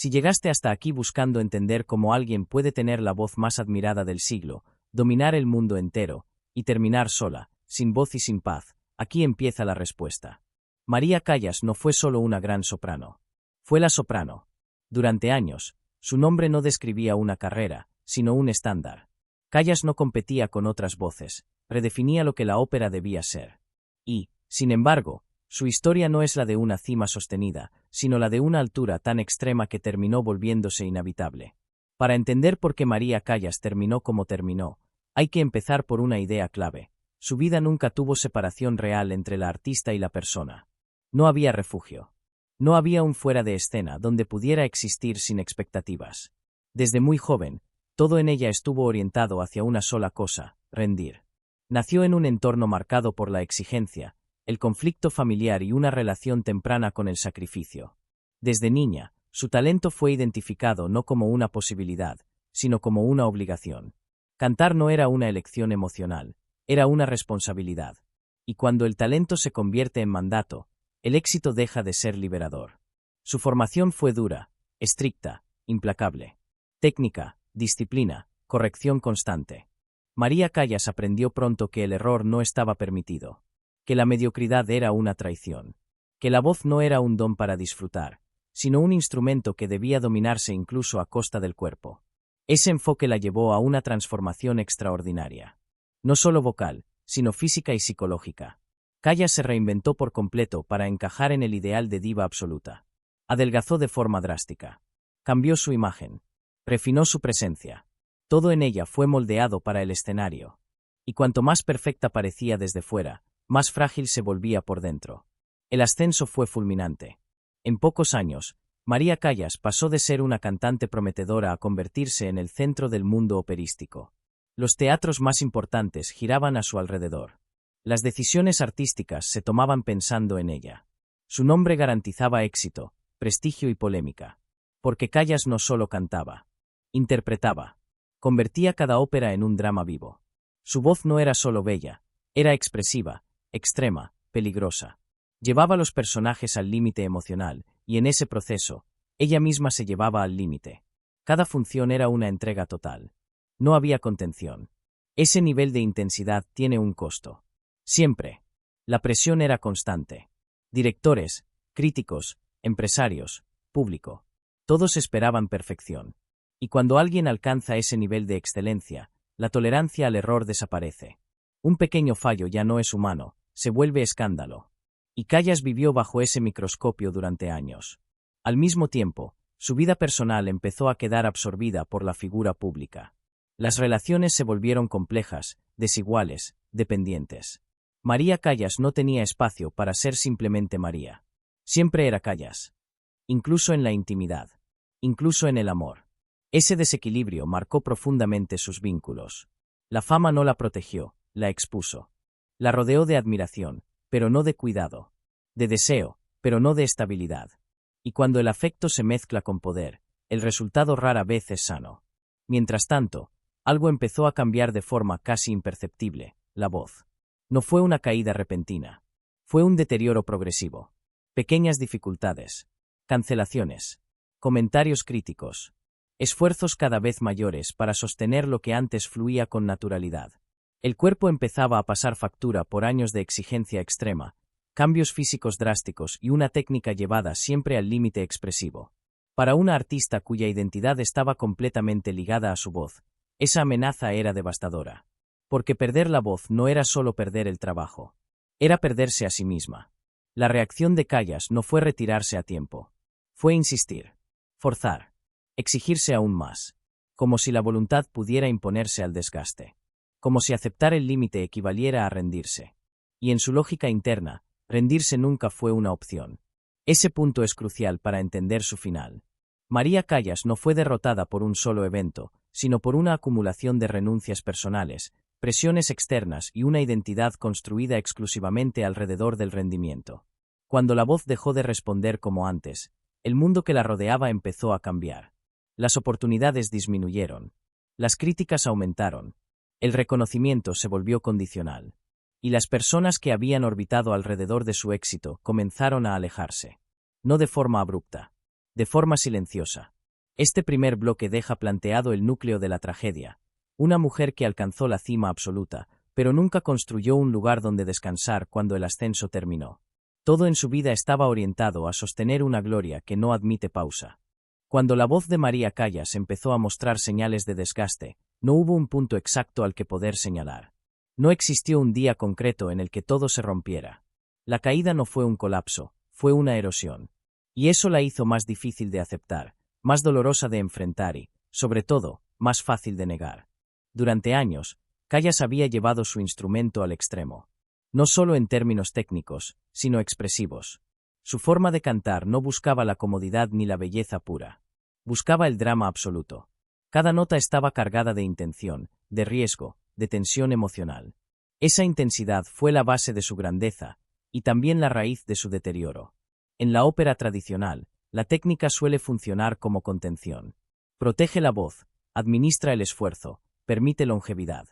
Si llegaste hasta aquí buscando entender cómo alguien puede tener la voz más admirada del siglo, dominar el mundo entero, y terminar sola, sin voz y sin paz, aquí empieza la respuesta. María Callas no fue solo una gran soprano. Fue la soprano. Durante años, su nombre no describía una carrera, sino un estándar. Callas no competía con otras voces, redefinía lo que la ópera debía ser. Y, sin embargo, su historia no es la de una cima sostenida, sino la de una altura tan extrema que terminó volviéndose inhabitable. Para entender por qué María Callas terminó como terminó, hay que empezar por una idea clave. Su vida nunca tuvo separación real entre la artista y la persona. No había refugio. No había un fuera de escena donde pudiera existir sin expectativas. Desde muy joven, todo en ella estuvo orientado hacia una sola cosa: rendir. Nació en un entorno marcado por la exigencia, el conflicto familiar y una relación temprana con el sacrificio. Desde niña, su talento fue identificado no como una posibilidad, sino como una obligación. Cantar no era una elección emocional, era una responsabilidad. Y cuando el talento se convierte en mandato, el éxito deja de ser liberador. Su formación fue dura, estricta, implacable. Técnica, disciplina, corrección constante. María Callas aprendió pronto que el error no estaba permitido, que la mediocridad era una traición, que la voz no era un don para disfrutar, sino un instrumento que debía dominarse incluso a costa del cuerpo. Ese enfoque la llevó a una transformación extraordinaria. No solo vocal, sino física y psicológica. Callas se reinventó por completo para encajar en el ideal de diva absoluta. Adelgazó de forma drástica. Cambió su imagen. Refinó su presencia. Todo en ella fue moldeado para el escenario. Y cuanto más perfecta parecía desde fuera, más frágil se volvía por dentro. El ascenso fue fulminante. En pocos años, María Callas pasó de ser una cantante prometedora a convertirse en el centro del mundo operístico. Los teatros más importantes giraban a su alrededor. Las decisiones artísticas se tomaban pensando en ella. Su nombre garantizaba éxito, prestigio y polémica. Porque Callas no solo cantaba, interpretaba. Convertía cada ópera en un drama vivo. Su voz no era solo bella, era expresiva, extrema, peligrosa. Llevaba los personajes al límite emocional, y en ese proceso, ella misma se llevaba al límite. Cada función era una entrega total. No había contención. Ese nivel de intensidad tiene un costo. Siempre. La presión era constante. Directores, críticos, empresarios, público. Todos esperaban perfección. Y cuando alguien alcanza ese nivel de excelencia, la tolerancia al error desaparece. Un pequeño fallo ya no es humano, se vuelve escándalo. Y Callas vivió bajo ese microscopio durante años. Al mismo tiempo, su vida personal empezó a quedar absorbida por la figura pública. Las relaciones se volvieron complejas, desiguales, dependientes. María Callas no tenía espacio para ser simplemente María. Siempre era Callas. Incluso en la intimidad. Incluso en el amor. Ese desequilibrio marcó profundamente sus vínculos. La fama no la protegió, la expuso. La rodeó de admiración, pero no de cuidado. De deseo, pero no de estabilidad. Y cuando el afecto se mezcla con poder, el resultado rara vez es sano. Mientras tanto, algo empezó a cambiar de forma casi imperceptible: la voz. No fue una caída repentina. Fue un deterioro progresivo. Pequeñas dificultades. Cancelaciones. Comentarios críticos. Esfuerzos cada vez mayores para sostener lo que antes fluía con naturalidad. El cuerpo empezaba a pasar factura por años de exigencia extrema, cambios físicos drásticos y una técnica llevada siempre al límite expresivo. Para una artista cuya identidad estaba completamente ligada a su voz, esa amenaza era devastadora. Porque perder la voz no era solo perder el trabajo. Era perderse a sí misma. La reacción de Callas no fue retirarse a tiempo. Fue insistir. Forzar. Exigirse aún más. Como si la voluntad pudiera imponerse al desgaste. Como si aceptar el límite equivaliera a rendirse. Y en su lógica interna, rendirse nunca fue una opción. Ese punto es crucial para entender su final. María Callas no fue derrotada por un solo evento, sino por una acumulación de renuncias personales, presiones externas y una identidad construida exclusivamente alrededor del rendimiento. Cuando la voz dejó de responder como antes, el mundo que la rodeaba empezó a cambiar. Las oportunidades disminuyeron. Las críticas aumentaron. El reconocimiento se volvió condicional. Y las personas que habían orbitado alrededor de su éxito comenzaron a alejarse. No de forma abrupta. de forma silenciosa. Este primer bloque deja planteado el núcleo de la tragedia. Una mujer que alcanzó la cima absoluta, pero nunca construyó un lugar donde descansar cuando el ascenso terminó. Todo en su vida estaba orientado a sostener una gloria que no admite pausa. Cuando la voz de María Callas empezó a mostrar señales de desgaste, no hubo un punto exacto al que poder señalar. No existió un día concreto en el que todo se rompiera. La caída no fue un colapso, fue una erosión. Y eso la hizo más difícil de aceptar, más dolorosa de enfrentar y, sobre todo, más fácil de negar. Durante años, Callas había llevado su instrumento al extremo. No solo en términos técnicos, sino expresivos. Su forma de cantar no buscaba la comodidad ni la belleza pura. Buscaba el drama absoluto. Cada nota estaba cargada de intención, de riesgo, de tensión emocional. Esa intensidad fue la base de su grandeza, y también la raíz de su deterioro. En la ópera tradicional, la técnica suele funcionar como contención. Protege la voz, administra el esfuerzo, permite longevidad.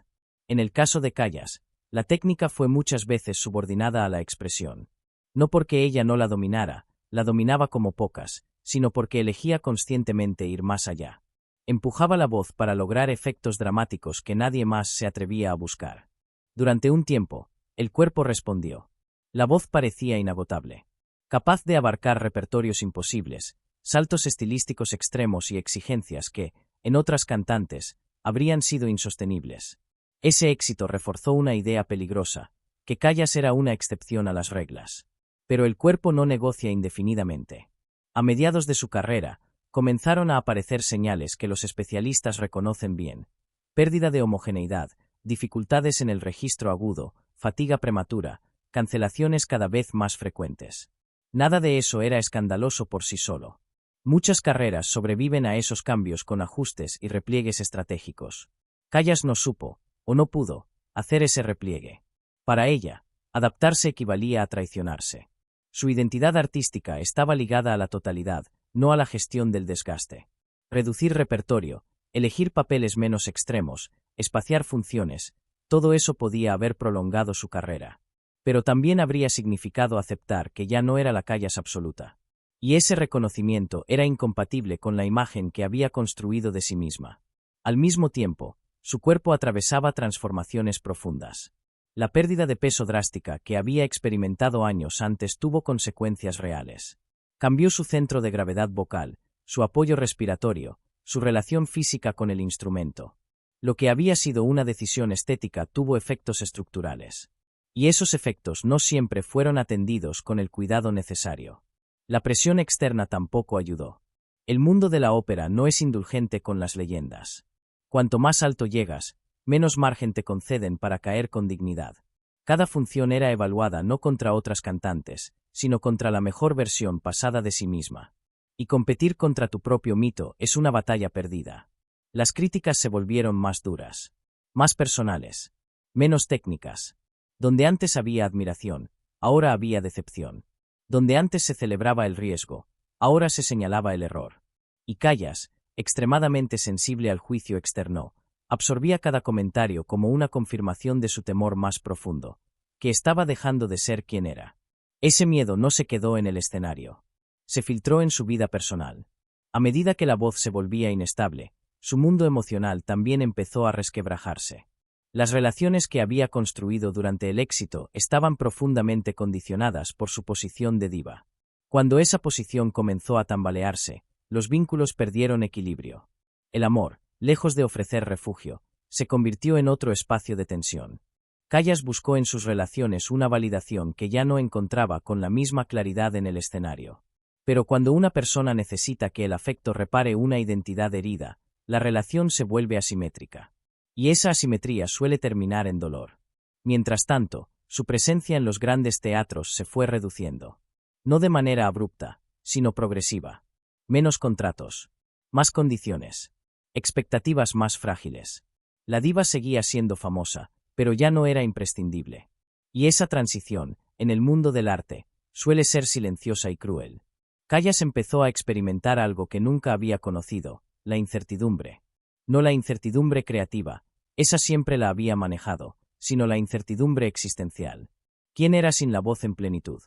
En el caso de Callas, la técnica fue muchas veces subordinada a la expresión. No porque ella no la dominaba como pocas, sino porque elegía conscientemente ir más allá. Empujaba la voz para lograr efectos dramáticos que nadie más se atrevía a buscar. Durante un tiempo, el cuerpo respondió. La voz parecía inagotable. Capaz de abarcar repertorios imposibles, saltos estilísticos extremos y exigencias que, en otras cantantes, habrían sido insostenibles. Ese éxito reforzó una idea peligrosa, que Callas era una excepción a las reglas. Pero el cuerpo no negocia indefinidamente. A mediados de su carrera, comenzaron a aparecer señales que los especialistas reconocen bien: pérdida de homogeneidad, dificultades en el registro agudo, fatiga prematura, cancelaciones cada vez más frecuentes. Nada de eso era escandaloso por sí solo. Muchas carreras sobreviven a esos cambios con ajustes y repliegues estratégicos. Callas no supo, o no pudo, hacer ese repliegue. Para ella, adaptarse equivalía a traicionarse. Su identidad artística estaba ligada a la totalidad, no a la gestión del desgaste. Reducir repertorio, elegir papeles menos extremos, espaciar funciones, todo eso podía haber prolongado su carrera. Pero también habría significado aceptar que ya no era la Callas absoluta. Y ese reconocimiento era incompatible con la imagen que había construido de sí misma. Al mismo tiempo, su cuerpo atravesaba transformaciones profundas. La pérdida de peso drástica que había experimentado años antes tuvo consecuencias reales. Cambió su centro de gravedad vocal, su apoyo respiratorio, su relación física con el instrumento. Lo que había sido una decisión estética tuvo efectos estructurales. Y esos efectos no siempre fueron atendidos con el cuidado necesario. La presión externa tampoco ayudó. El mundo de la ópera no es indulgente con las leyendas. Cuanto más alto llegas, menos margen te conceden para caer con dignidad. Cada función era evaluada no contra otras cantantes, sino contra la mejor versión pasada de sí misma. Y competir contra tu propio mito es una batalla perdida. Las críticas se volvieron más duras, más personales, menos técnicas. Donde antes había admiración, ahora había decepción. Donde antes se celebraba el riesgo, ahora se señalaba el error. Y Callas, extremadamente sensible al juicio externo, absorbía cada comentario como una confirmación de su temor más profundo, que estaba dejando de ser quien era. Ese miedo no se quedó en el escenario. Se filtró en su vida personal. A medida que la voz se volvía inestable, su mundo emocional también empezó a resquebrajarse. Las relaciones que había construido durante el éxito estaban profundamente condicionadas por su posición de diva. Cuando esa posición comenzó a tambalearse, los vínculos perdieron equilibrio. El amor, lejos de ofrecer refugio, se convirtió en otro espacio de tensión. Callas buscó en sus relaciones una validación que ya no encontraba con la misma claridad en el escenario. Pero cuando una persona necesita que el afecto repare una identidad herida, la relación se vuelve asimétrica. Y esa asimetría suele terminar en dolor. Mientras tanto, su presencia en los grandes teatros se fue reduciendo. No de manera abrupta, sino progresiva. Menos contratos, más condiciones, expectativas más frágiles. La diva seguía siendo famosa, pero ya no era imprescindible. Y esa transición, en el mundo del arte, suele ser silenciosa y cruel. Callas empezó a experimentar algo que nunca había conocido: la incertidumbre. No la incertidumbre creativa, esa siempre la había manejado, sino la incertidumbre existencial. ¿Quién era sin la voz en plenitud?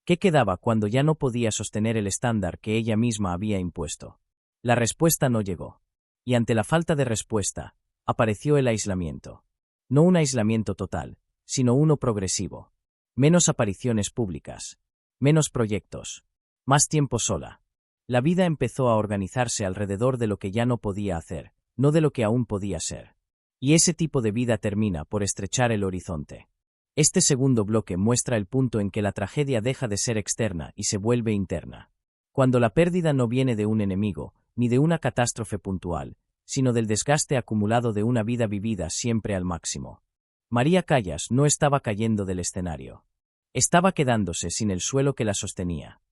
¿Qué quedaba cuando ya no podía sostener el estándar que ella misma había impuesto? La respuesta no llegó. Y ante la falta de respuesta, apareció el aislamiento. No un aislamiento total, sino uno progresivo. Menos apariciones públicas. Menos proyectos. Más tiempo sola. La vida empezó a organizarse alrededor de lo que ya no podía hacer, no de lo que aún podía ser. Y ese tipo de vida termina por estrechar el horizonte. Este segundo bloque muestra el punto en que la tragedia deja de ser externa y se vuelve interna. Cuando la pérdida no viene de un enemigo, ni de una catástrofe puntual, sino del desgaste acumulado de una vida vivida siempre al máximo. María Callas no estaba cayendo del escenario. Estaba quedándose sin el suelo que la sostenía.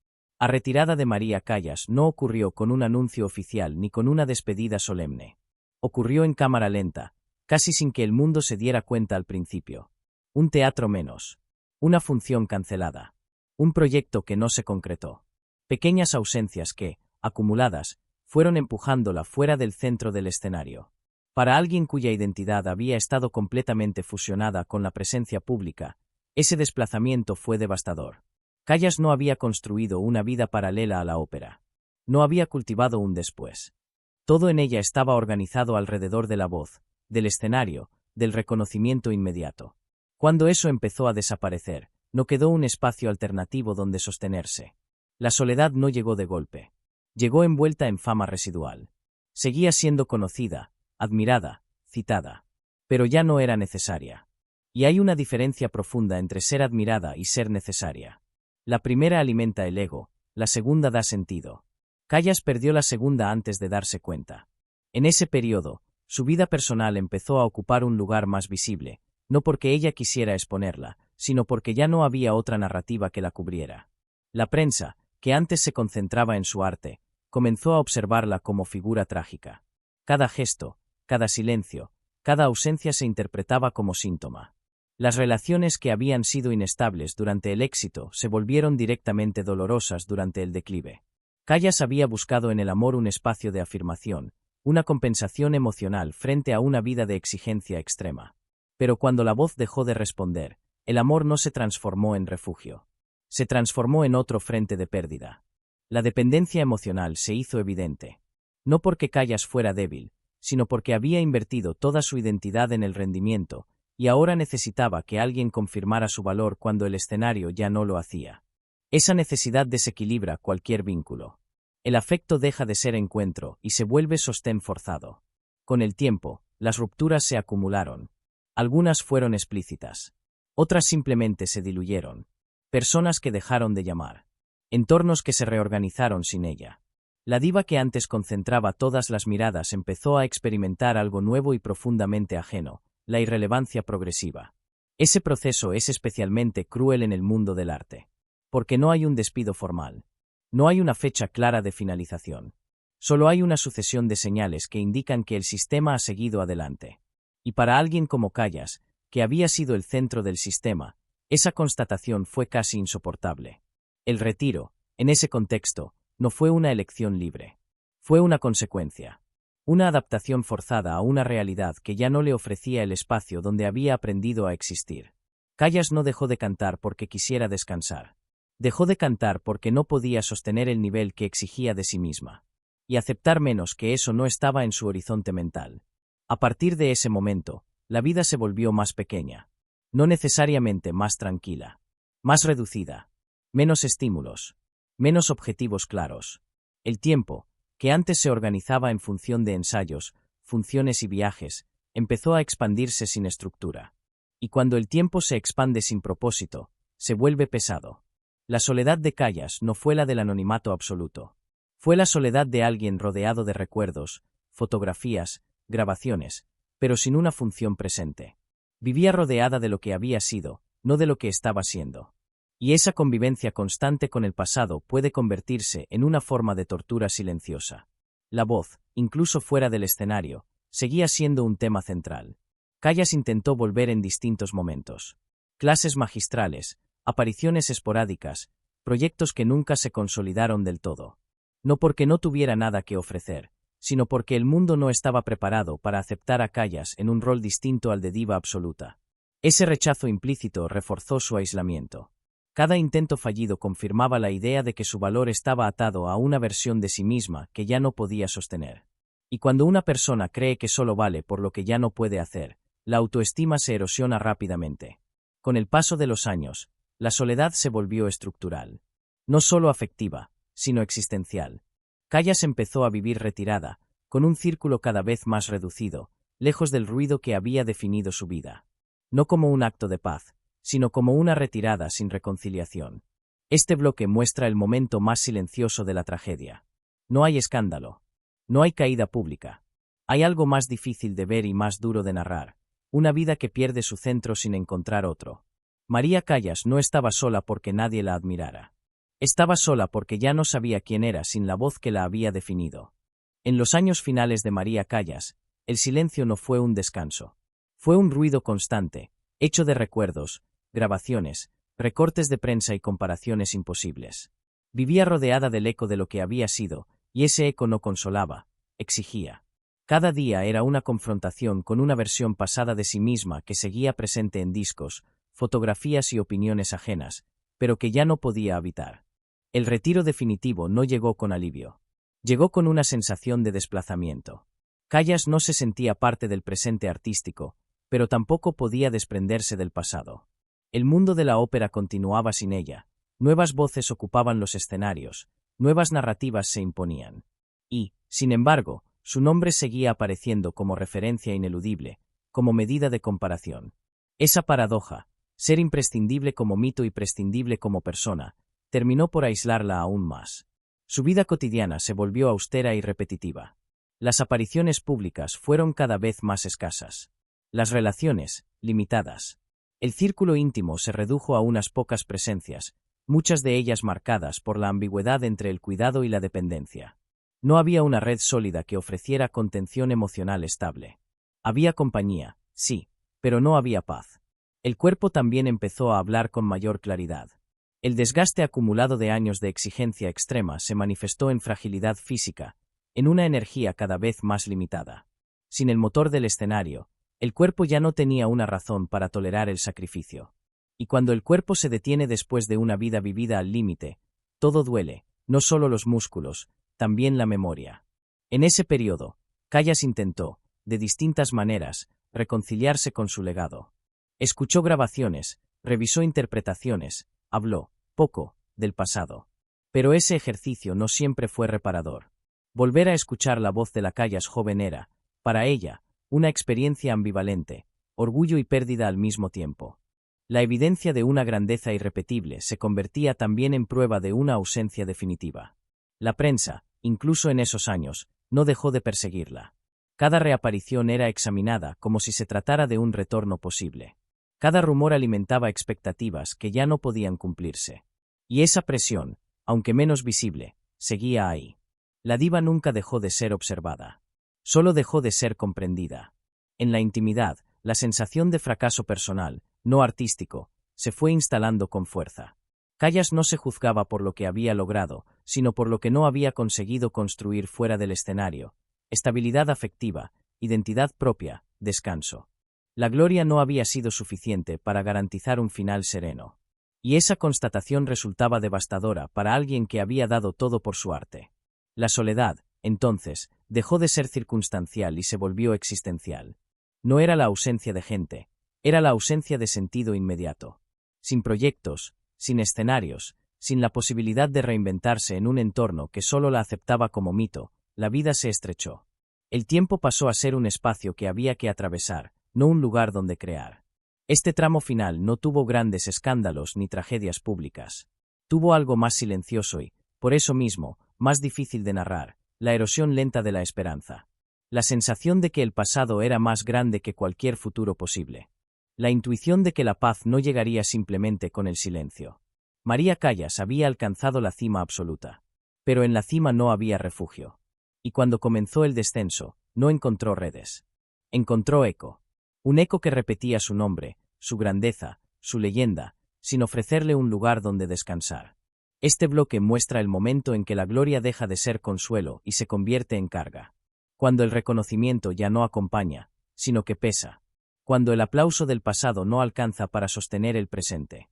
La retirada de María Callas no ocurrió con un anuncio oficial ni con una despedida solemne. Ocurrió en cámara lenta, casi sin que el mundo se diera cuenta al principio. Un teatro menos. Una función cancelada. Un proyecto que no se concretó. Pequeñas ausencias que, acumuladas, fueron empujándola fuera del centro del escenario. Para alguien cuya identidad había estado completamente fusionada con la presencia pública, ese desplazamiento fue devastador. Callas no había construido una vida paralela a la ópera. No había cultivado un después. Todo en ella estaba organizado alrededor de la voz, del escenario, del reconocimiento inmediato. Cuando eso empezó a desaparecer, no quedó un espacio alternativo donde sostenerse. La soledad no llegó de golpe. Llegó envuelta en fama residual. Seguía siendo conocida, admirada, citada. Pero ya no era necesaria. Y hay una diferencia profunda entre ser admirada y ser necesaria. La primera alimenta el ego, la segunda da sentido. Callas perdió la segunda antes de darse cuenta. En ese periodo, su vida personal empezó a ocupar un lugar más visible, no porque ella quisiera exponerla, sino porque ya no había otra narrativa que la cubriera. La prensa, que antes se concentraba en su arte, comenzó a observarla como figura trágica. Cada gesto, cada silencio, cada ausencia se interpretaba como síntoma. Las relaciones que habían sido inestables durante el éxito se volvieron directamente dolorosas durante el declive. Callas había buscado en el amor un espacio de afirmación, una compensación emocional frente a una vida de exigencia extrema. Pero cuando la voz dejó de responder, el amor no se transformó en refugio. Se transformó en otro frente de pérdida. La dependencia emocional se hizo evidente. No porque Callas fuera débil, sino porque había invertido toda su identidad en el rendimiento, y ahora necesitaba que alguien confirmara su valor cuando el escenario ya no lo hacía. Esa necesidad desequilibra cualquier vínculo. El afecto deja de ser encuentro y se vuelve sostén forzado. Con el tiempo, las rupturas se acumularon. Algunas fueron explícitas. Otras simplemente se diluyeron. Personas que dejaron de llamar. Entornos que se reorganizaron sin ella. La diva que antes concentraba todas las miradas empezó a experimentar algo nuevo y profundamente ajeno, la irrelevancia progresiva. Ese proceso es especialmente cruel en el mundo del arte. Porque no hay un despido formal. No hay una fecha clara de finalización. Solo hay una sucesión de señales que indican que el sistema ha seguido adelante. Y para alguien como Callas, que había sido el centro del sistema, esa constatación fue casi insoportable. El retiro, en ese contexto, no fue una elección libre. Fue una consecuencia. Una adaptación forzada a una realidad que ya no le ofrecía el espacio donde había aprendido a existir. Callas no dejó de cantar porque quisiera descansar. Dejó de cantar porque no podía sostener el nivel que exigía de sí misma. Y aceptar menos que eso no estaba en su horizonte mental. A partir de ese momento, la vida se volvió más pequeña. No necesariamente más tranquila. Más reducida. Menos estímulos. Menos objetivos claros. El tiempo, que antes se organizaba en función de ensayos, funciones y viajes, empezó a expandirse sin estructura. Y cuando el tiempo se expande sin propósito, se vuelve pesado. La soledad de Callas no fue la del anonimato absoluto. Fue la soledad de alguien rodeado de recuerdos, fotografías, grabaciones, pero sin una función presente. Vivía rodeada de lo que había sido, no de lo que estaba siendo. Y esa convivencia constante con el pasado puede convertirse en una forma de tortura silenciosa. La voz, incluso fuera del escenario, seguía siendo un tema central. Callas intentó volver en distintos momentos. Clases magistrales, apariciones esporádicas, proyectos que nunca se consolidaron del todo. No porque no tuviera nada que ofrecer, sino porque el mundo no estaba preparado para aceptar a Callas en un rol distinto al de diva absoluta. Ese rechazo implícito reforzó su aislamiento. Cada intento fallido confirmaba la idea de que su valor estaba atado a una versión de sí misma que ya no podía sostener. Y cuando una persona cree que solo vale por lo que ya no puede hacer, la autoestima se erosiona rápidamente. Con el paso de los años, la soledad se volvió estructural. No solo afectiva, sino existencial. Callas empezó a vivir retirada, con un círculo cada vez más reducido, lejos del ruido que había definido su vida. No como un acto de paz, sino como una retirada sin reconciliación. Este bloque muestra el momento más silencioso de la tragedia. No hay escándalo. No hay caída pública. Hay algo más difícil de ver y más duro de narrar, una vida que pierde su centro sin encontrar otro. María Callas no estaba sola porque nadie la admirara. Estaba sola porque ya no sabía quién era sin la voz que la había definido. En los años finales de María Callas, el silencio no fue un descanso. Fue un ruido constante, hecho de recuerdos, grabaciones, recortes de prensa y comparaciones imposibles. Vivía rodeada del eco de lo que había sido, y ese eco no consolaba, exigía. Cada día era una confrontación con una versión pasada de sí misma que seguía presente en discos, fotografías y opiniones ajenas, pero que ya no podía habitar. El retiro definitivo no llegó con alivio. Llegó con una sensación de desplazamiento. Callas no se sentía parte del presente artístico, pero tampoco podía desprenderse del pasado. El mundo de la ópera continuaba sin ella, nuevas voces ocupaban los escenarios, nuevas narrativas se imponían. Y, sin embargo, su nombre seguía apareciendo como referencia ineludible, como medida de comparación. Esa paradoja, ser imprescindible como mito y prescindible como persona, terminó por aislarla aún más. Su vida cotidiana se volvió austera y repetitiva. Las apariciones públicas fueron cada vez más escasas. Las relaciones, limitadas. El círculo íntimo se redujo a unas pocas presencias, muchas de ellas marcadas por la ambigüedad entre el cuidado y la dependencia. No había una red sólida que ofreciera contención emocional estable. Había compañía, sí, pero no había paz. El cuerpo también empezó a hablar con mayor claridad. El desgaste acumulado de años de exigencia extrema se manifestó en fragilidad física, en una energía cada vez más limitada. Sin el motor del escenario, el cuerpo ya no tenía una razón para tolerar el sacrificio. Y cuando el cuerpo se detiene después de una vida vivida al límite, todo duele, no solo los músculos, también la memoria. En ese periodo, Callas intentó, de distintas maneras, reconciliarse con su legado. Escuchó grabaciones, revisó interpretaciones, habló, poco, del pasado. Pero ese ejercicio no siempre fue reparador. Volver a escuchar la voz de la Callas joven era, para ella, una experiencia ambivalente, orgullo y pérdida al mismo tiempo. La evidencia de una grandeza irrepetible se convertía también en prueba de una ausencia definitiva. La prensa, incluso en esos años, no dejó de perseguirla. Cada reaparición era examinada como si se tratara de un retorno posible. Cada rumor alimentaba expectativas que ya no podían cumplirse. Y esa presión, aunque menos visible, seguía ahí. La diva nunca dejó de ser observada. Solo dejó de ser comprendida. En la intimidad, la sensación de fracaso personal, no artístico, se fue instalando con fuerza. Callas no se juzgaba por lo que había logrado, sino por lo que no había conseguido construir fuera del escenario. Estabilidad afectiva, identidad propia, descanso. La gloria no había sido suficiente para garantizar un final sereno. Y esa constatación resultaba devastadora para alguien que había dado todo por su arte. La soledad, entonces, dejó de ser circunstancial y se volvió existencial. No era la ausencia de gente, era la ausencia de sentido inmediato. Sin proyectos, sin escenarios, sin la posibilidad de reinventarse en un entorno que solo la aceptaba como mito, la vida se estrechó. El tiempo pasó a ser un espacio que había que atravesar, no un lugar donde crear. Este tramo final no tuvo grandes escándalos ni tragedias públicas. Tuvo algo más silencioso y, por eso mismo, más difícil de narrar, la erosión lenta de la esperanza. La sensación de que el pasado era más grande que cualquier futuro posible. La intuición de que la paz no llegaría simplemente con el silencio. María Callas había alcanzado la cima absoluta. Pero en la cima no había refugio. Y cuando comenzó el descenso, no encontró redes. Encontró eco. Un eco que repetía su nombre, su grandeza, su leyenda, sin ofrecerle un lugar donde descansar. Este bloque muestra el momento en que la gloria deja de ser consuelo y se convierte en carga. Cuando el reconocimiento ya no acompaña, sino que pesa. Cuando el aplauso del pasado no alcanza para sostener el presente.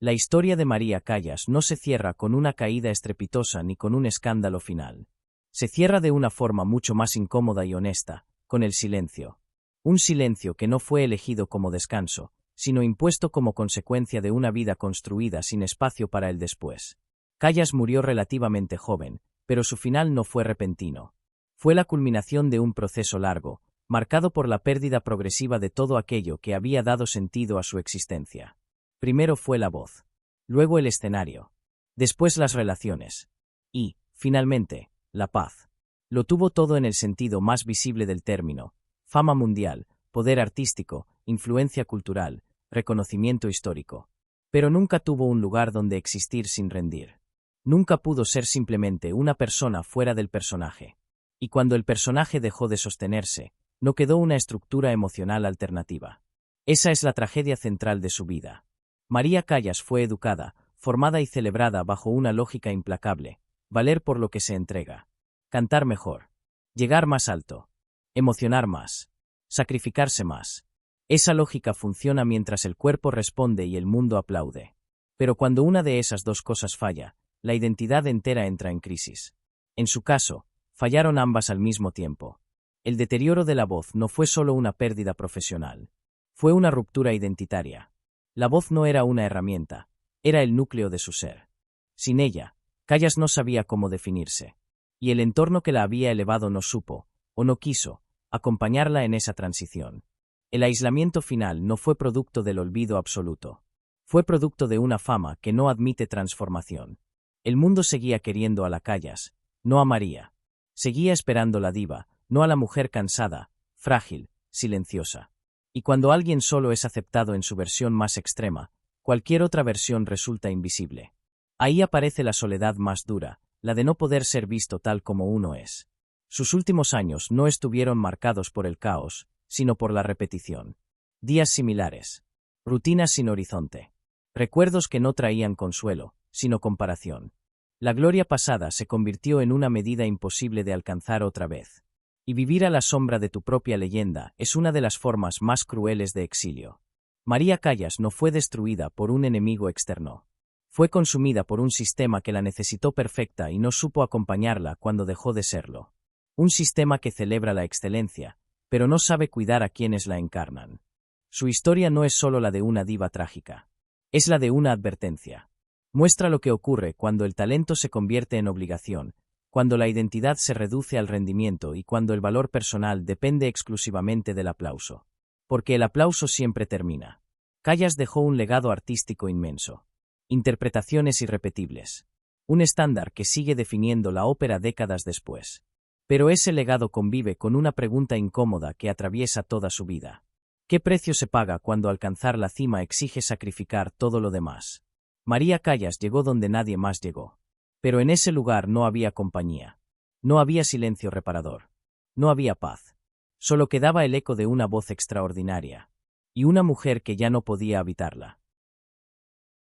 La historia de María Callas no se cierra con una caída estrepitosa ni con un escándalo final. Se cierra de una forma mucho más incómoda y honesta, con el silencio. Un silencio que no fue elegido como descanso, sino impuesto como consecuencia de una vida construida sin espacio para el después. Callas murió relativamente joven, pero su final no fue repentino. Fue la culminación de un proceso largo, marcado por la pérdida progresiva de todo aquello que había dado sentido a su existencia. Primero fue la voz, luego el escenario, después las relaciones, y, finalmente, la paz. Lo tuvo todo en el sentido más visible del término: fama mundial, poder artístico, influencia cultural, reconocimiento histórico. Pero nunca tuvo un lugar donde existir sin rendir. Nunca pudo ser simplemente una persona fuera del personaje. Y cuando el personaje dejó de sostenerse, no quedó una estructura emocional alternativa. Esa es la tragedia central de su vida. María Callas fue educada, formada y celebrada bajo una lógica implacable: valer por lo que se entrega, cantar mejor, llegar más alto, emocionar más, sacrificarse más. Esa lógica funciona mientras el cuerpo responde y el mundo aplaude. Pero cuando una de esas dos cosas falla, la identidad entera entra en crisis. En su caso, fallaron ambas al mismo tiempo. El deterioro de la voz no fue solo una pérdida profesional. Fue una ruptura identitaria. La voz no era una herramienta, era el núcleo de su ser. Sin ella, Callas no sabía cómo definirse. Y el entorno que la había elevado no supo, o no quiso, acompañarla en esa transición. El aislamiento final no fue producto del olvido absoluto. Fue producto de una fama que no admite transformación. El mundo seguía queriendo a la Callas, no a María. Seguía esperando la diva, no a la mujer cansada, frágil, silenciosa. Y cuando alguien solo es aceptado en su versión más extrema, cualquier otra versión resulta invisible. Ahí aparece la soledad más dura, la de no poder ser visto tal como uno es. Sus últimos años no estuvieron marcados por el caos, sino por la repetición. Días similares. Rutinas sin horizonte. Recuerdos que no traían consuelo, sino comparación. La gloria pasada se convirtió en una medida imposible de alcanzar otra vez. Y vivir a la sombra de tu propia leyenda es una de las formas más crueles de exilio. María Callas no fue destruida por un enemigo externo. Fue consumida por un sistema que la necesitó perfecta y no supo acompañarla cuando dejó de serlo. Un sistema que celebra la excelencia, pero no sabe cuidar a quienes la encarnan. Su historia no es solo la de una diva trágica. Es la de una advertencia. Muestra lo que ocurre cuando el talento se convierte en obligación, cuando la identidad se reduce al rendimiento y cuando el valor personal depende exclusivamente del aplauso. Porque el aplauso siempre termina. Callas dejó un legado artístico inmenso. Interpretaciones irrepetibles. Un estándar que sigue definiendo la ópera décadas después. Pero ese legado convive con una pregunta incómoda que atraviesa toda su vida. ¿Qué precio se paga cuando alcanzar la cima exige sacrificar todo lo demás? María Callas llegó donde nadie más llegó. Pero en ese lugar no había compañía. No había silencio reparador. No había paz. Solo quedaba el eco de una voz extraordinaria. Y una mujer que ya no podía habitarla.